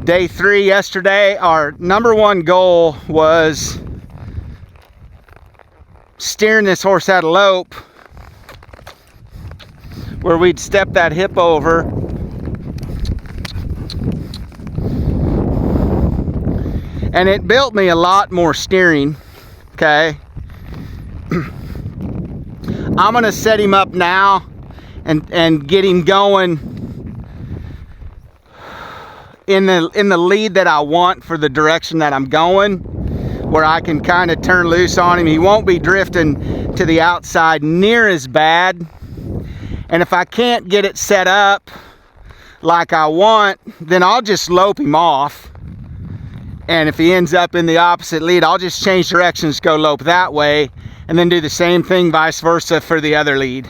Day 3 yesterday, our number one goal was steering this horse out of lope where we'd step that hip over and it built me a lot more steering. Okay, I'm gonna set him up now and get him going in the lead that I want for the direction that I'm going, where I can kind of turn loose on him. He won't be drifting to the outside near as bad. And if I can't get it set up like I want, then I'll just lope him off. And if he ends up in the opposite lead, I'll just change directions, go lope that way, and then do the same thing vice versa for the other lead.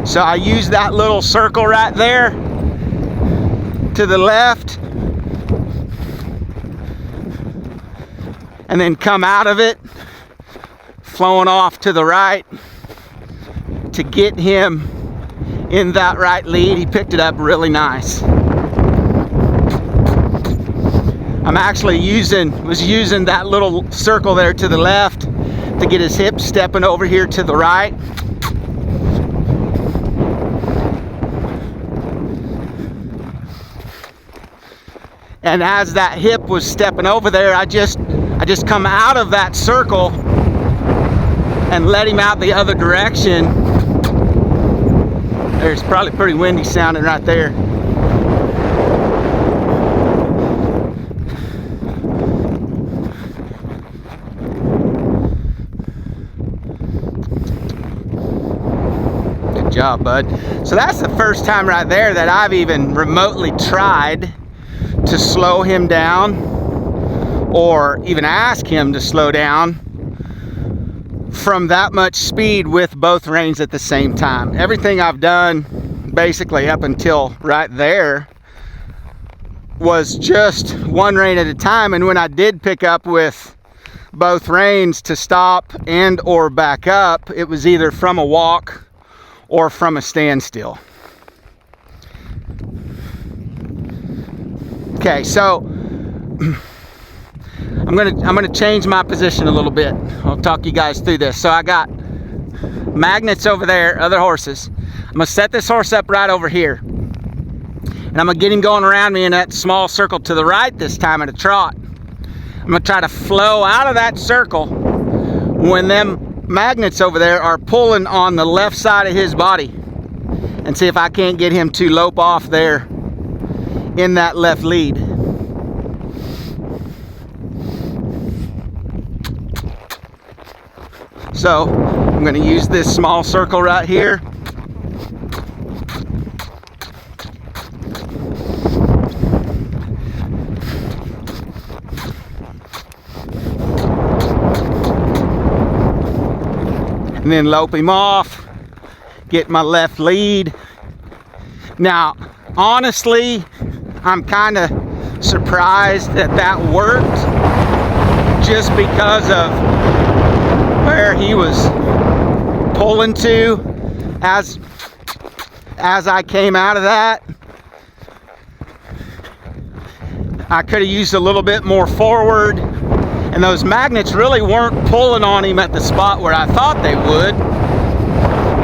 So I use that little circle right there to the left and then come out of it, flowing off to the right to get him in that right lead. He picked it up really nice. I'm actually was using that little circle there to the left to get his hip stepping over here to the right. And as that hip was stepping over there, I just come out of that circle and let him out the other direction. There's probably pretty windy sounding right there. Good job, bud. So that's the first time right there that I've even remotely tried to slow him down or even ask him to slow down from that much speed with both reins at the same time. Everything I've done basically up until right there was just one rein at a time, and when I did pick up with both reins to stop and or back up, it was either from a walk or from a standstill. Okay, so I'm gonna change my position a little bit. I'll talk you guys through this. So I got magnets over there, other horses. I'm gonna set this horse up right over here, and I'm gonna get him going around me in that small circle to the right this time at a trot. I'm gonna try to flow out of that circle when them magnets over there are pulling on the left side of his body, and see if I can't get him to lope off there in that left lead. So I'm going to use this small circle right here. And then lope him off, get my left lead. Now, honestly, I'm kind of surprised that worked, just because of where he was pulling to as I came out of that. I could have used a little bit more forward, and those magnets really weren't pulling on him at the spot where I thought they would,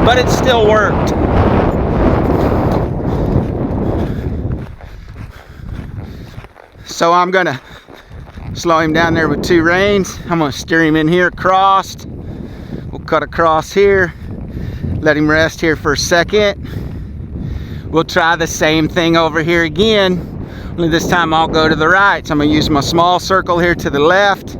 but it still worked. So I'm gonna slow him down there with two reins. I'm gonna steer him in here crossed. We'll cut across here, let him rest here for a second. We'll try the same thing over here again, only this time I'll go to the right. So I'm gonna use my small circle here to the left.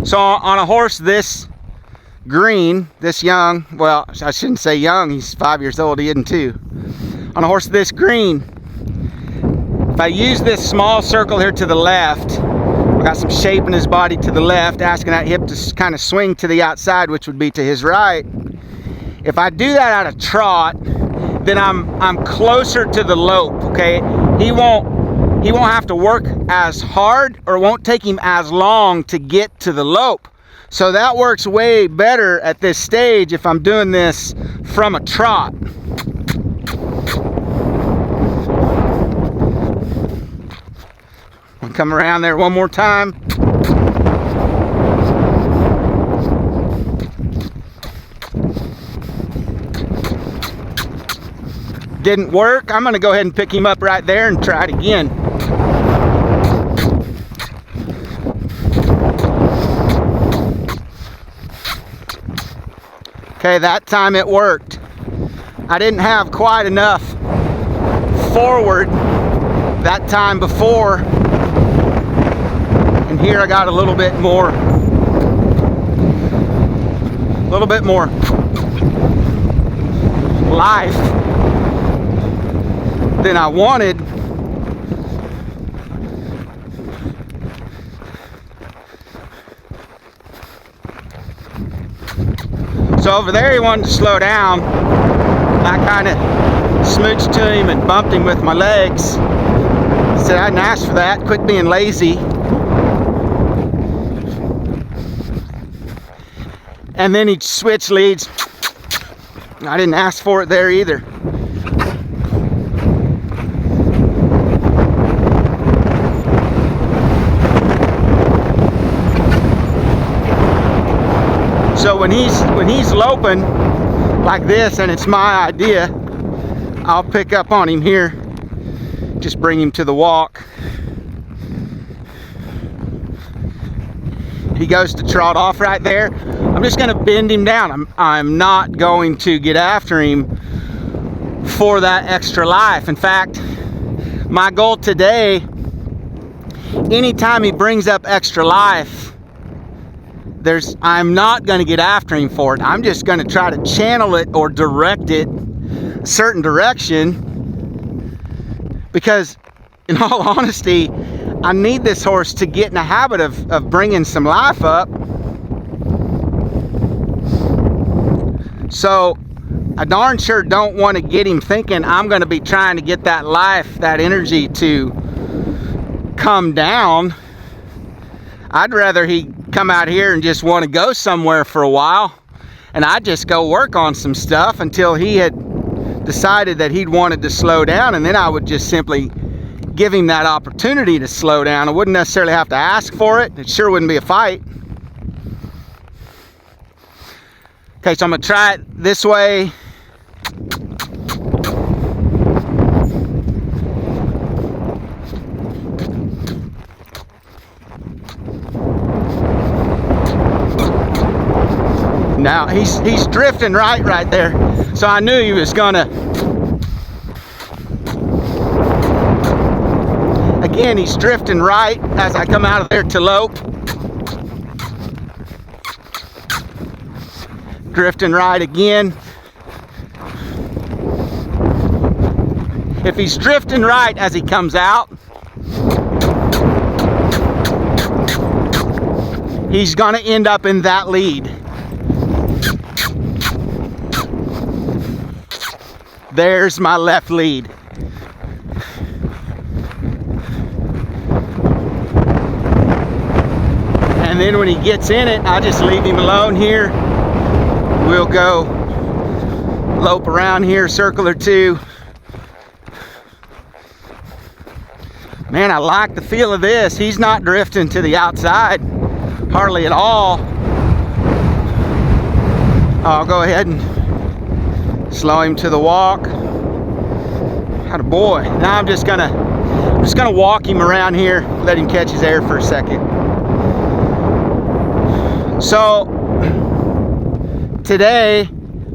So on a horse this green, this young, well, I shouldn't say young, he's 5 years old, he isn't too. On a horse this green, if I use this small circle here to the left, I got some shape in his body to the left, asking that hip to kind of swing to the outside, which would be to his right. If I do that at a trot, then I'm closer to the lope, okay? He won't have to work as hard, or it won't take him as long to get to the lope. So that works way better at this stage if I'm doing this from a trot. I'll come around there one more time. Didn't work. I'm going to go ahead and pick him up right there and try it again. Okay, that time it worked. I didn't have quite enough forward that time before, and here I got a little bit more life than I wanted. So over there he wanted to slow down. I kind of smooched to him and bumped him with my legs. Said I didn't ask for that, quit being lazy. And then he'd switch leads. I didn't ask for it there either. So when he's loping like this, and it's my idea, I'll pick up on him here, just bring him to the walk. He goes to trot off right there. I'm just going to bend him down. I'm not going to get after him for that extra life. In fact, my goal today, anytime he brings up extra life, I'm not going to get after him for it. I'm just going to try to channel it or direct it a certain direction, because in all honesty, I need this horse to get in the habit of bringing some life up. So I darn sure don't want to get him thinking I'm going to be trying to get that life, that energy to come down. I'd rather he come out here and just want to go somewhere for a while, and I'd just go work on some stuff until he had decided that he'd wanted to slow down, and then I would just simply give him that opportunity to slow down. I wouldn't necessarily have to ask for it. It sure wouldn't be a fight. Okay, so I'm going to try it this way. Now he's drifting right there, so I knew he was gonna. Again, he's drifting right as I come out of there to lope. Drifting right again. If he's drifting right as he comes out, he's gonna end up in that lead. There's my left lead. And then when he gets in it, I just leave him alone here. We'll go lope around here, circle or two. Man, I like the feel of this. He's not drifting to the outside, hardly at all. I'll go ahead and slow him to the walk. Atta boy. Now I'm just gonna walk him around here, let him catch his air for a second. So today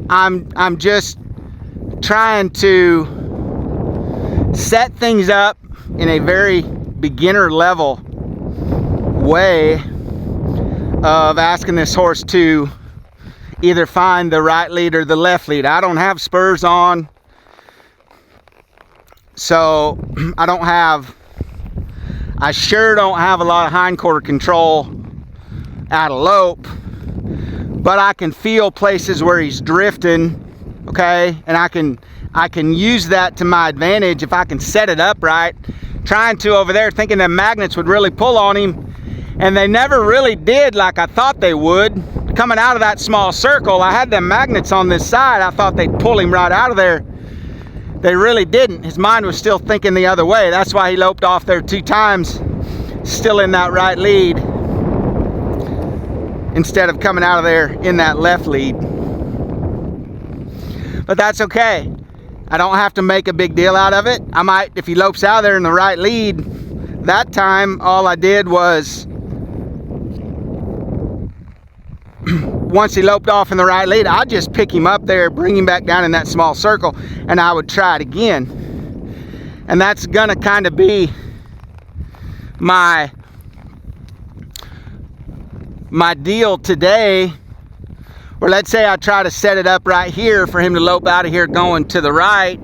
I'm just trying to set things up in a very beginner level way of asking this horse to either find the right lead or the left lead. I don't have spurs on, so I sure don't have a lot of hindquarter control out of lope, but I can feel places where he's drifting, okay? And I can use that to my advantage if I can set it up right. Trying to over there, thinking the magnets would really pull on him, and they never really did like I thought they would. Coming out of that small circle, I had them magnets on this side. I thought they'd pull him right out of there. They really didn't. His mind was still thinking the other way. That's why he loped off there 2 times, still in that right lead, instead of coming out of there in that left lead. But that's okay. I don't have to make a big deal out of it. I might, if he lopes out of there in the right lead, that time all I did was, once he loped off in the right lead, I'd just pick him up there, bring him back down in that small circle, and I would try it again. And that's gonna kind of be my deal today. Or let's say I try to set it up right here for him to lope out of here going to the right.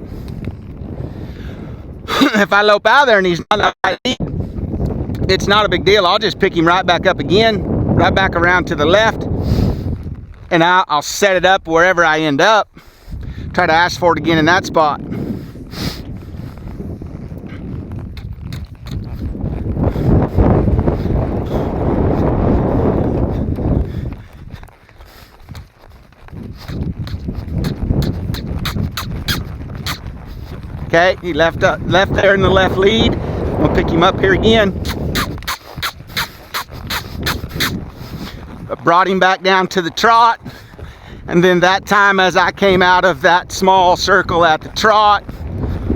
If I lope out of there and he's not on the right lead, it's not a big deal. I'll just pick him right back up again, right back around to the left, and I'll set it up wherever I end up. Try to ask for it again in that spot. Okay, he left there in the left lead. I'm gonna pick him up here again. Brought him back down to the trot, and then that time as I came out of that small circle at the trot,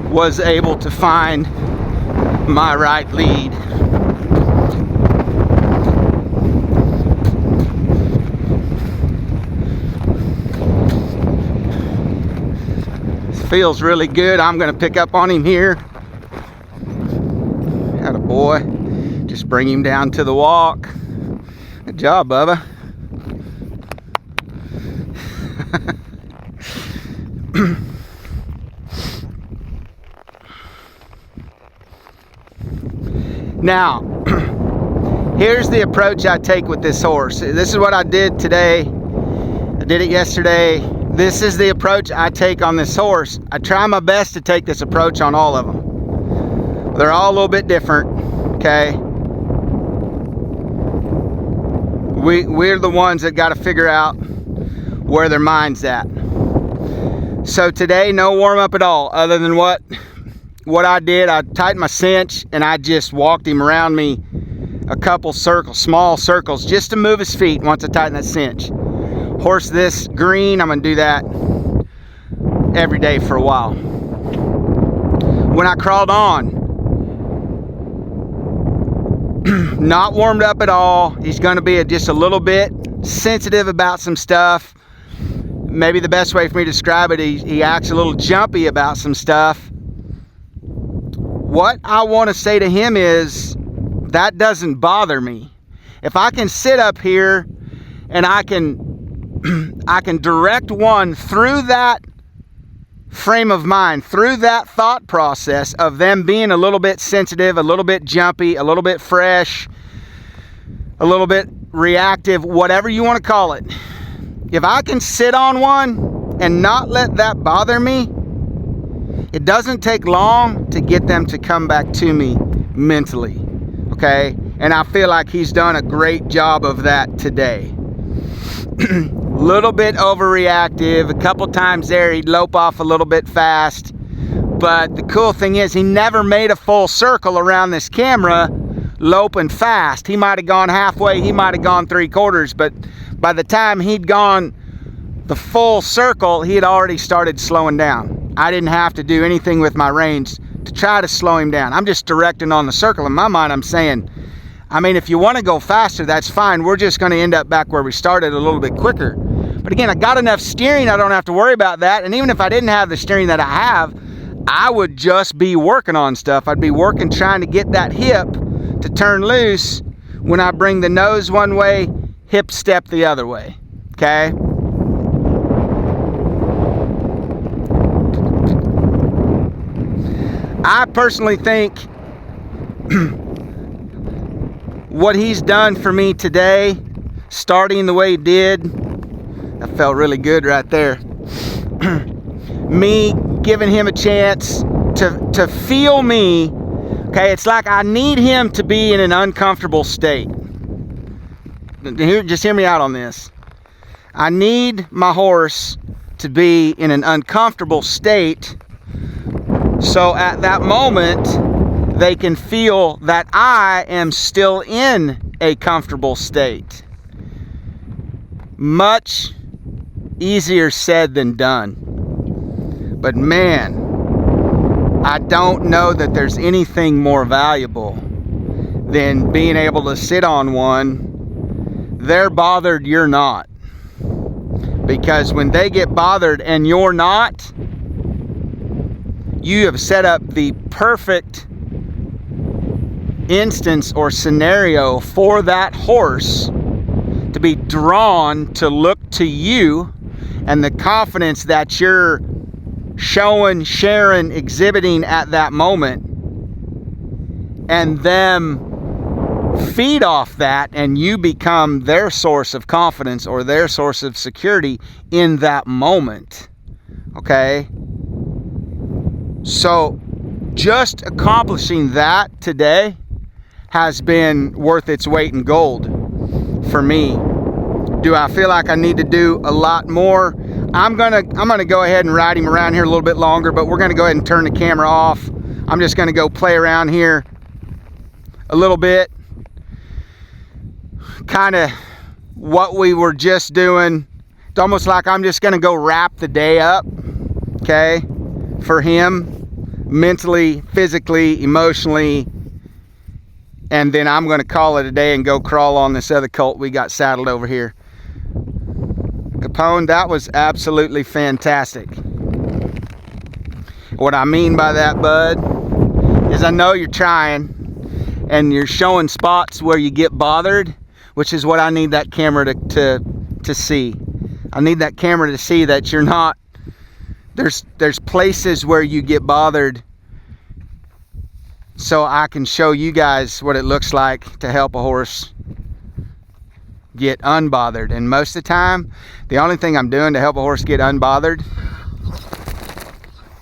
was able to find my right lead. Feels really good. I'm gonna pick up on him here. Attaboy. Just bring him down to the walk. Good job, Bubba. Now, here's the approach I take with this horse. This is what I did today. I did it yesterday. This is the approach I take on this horse. I try my best to take this approach on all of them. They're all a little bit different, okay? We're the ones that got to figure out where their mind's at. So today, no warm up at all, other than what I did. I tightened my cinch and I just walked him around me a couple circles, small circles, just to move his feet once I tighten that cinch. Horse this green, I'm gonna do that every day for a while. When I crawled on, not warmed up at all. He's gonna be just a little bit sensitive about some stuff. Maybe the best way for me to describe it, he acts a little jumpy about some stuff. What I want to say to him is, that doesn't bother me. If I can sit up here and I can direct one through that frame of mind, through that thought process of them being a little bit sensitive, a little bit jumpy, a little bit fresh, a little bit reactive, whatever you want to call it. If I can sit on one and not let that bother me, it doesn't take long to get them to come back to me mentally, okay? And I feel like he's done a great job of that today. Little bit overreactive. A couple times there he'd lope off a little bit fast, but the cool thing is he never made a full circle around this camera loping fast. He might have gone halfway, he might have gone 3/4, but by the time he'd gone the full circle, he had already started slowing down. I didn't have to do anything with my reins to try to slow him down. I'm just directing on the circle. In my mind, I'm saying, I mean, if you want to go faster, that's fine. We're just going to end up back where we started a little bit quicker. But again, I got enough steering, I don't have to worry about that. And even if I didn't have the steering that I have, I would just be working on stuff. I'd be working, trying to get that hip to turn loose when I bring the nose one way, hip step the other way, okay? I personally think what he's done for me today, starting the way he did, that felt really good right there. Me giving him a chance to feel me. Okay, it's like I need him to be in an uncomfortable state. Just hear me out on this. I need my horse to be in an uncomfortable state, so at that moment they can feel that I am still in a comfortable state. Much easier said than done. But man, I don't know that there's anything more valuable than being able to sit on one. They're bothered, you're not. Because when they get bothered and you're not, you have set up the perfect instance or scenario for that horse to be drawn to look to you, and the confidence that you're showing, sharing, exhibiting at that moment, and them feed off that, and you become their source of confidence or their source of security in that moment. Okay? So just accomplishing that today has been worth its weight in gold for me. Do I feel like I need to do a lot more? I'm gonna go ahead and ride him around here a little bit longer, but we're gonna go ahead and turn the camera off. I'm just gonna go play around here a little bit. Kind of what we were just doing. It's almost like I'm just gonna go wrap the day up, okay, for him, mentally, physically, emotionally, and then I'm gonna call it a day and go crawl on this other colt we got saddled over here. Capone, that was absolutely fantastic. What I mean by that, bud, is I know you're trying and you're showing spots where you get bothered, which is what I need that camera to see. I need that camera to see that you're not, there's places where you get bothered, so I can show you guys what it looks like to help a horse get unbothered. And most of the time, the only thing I'm doing to help a horse get unbothered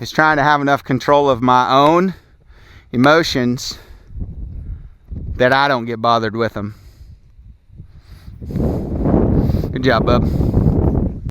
is trying to have enough control of my own emotions that I don't get bothered with them. Good job, bub.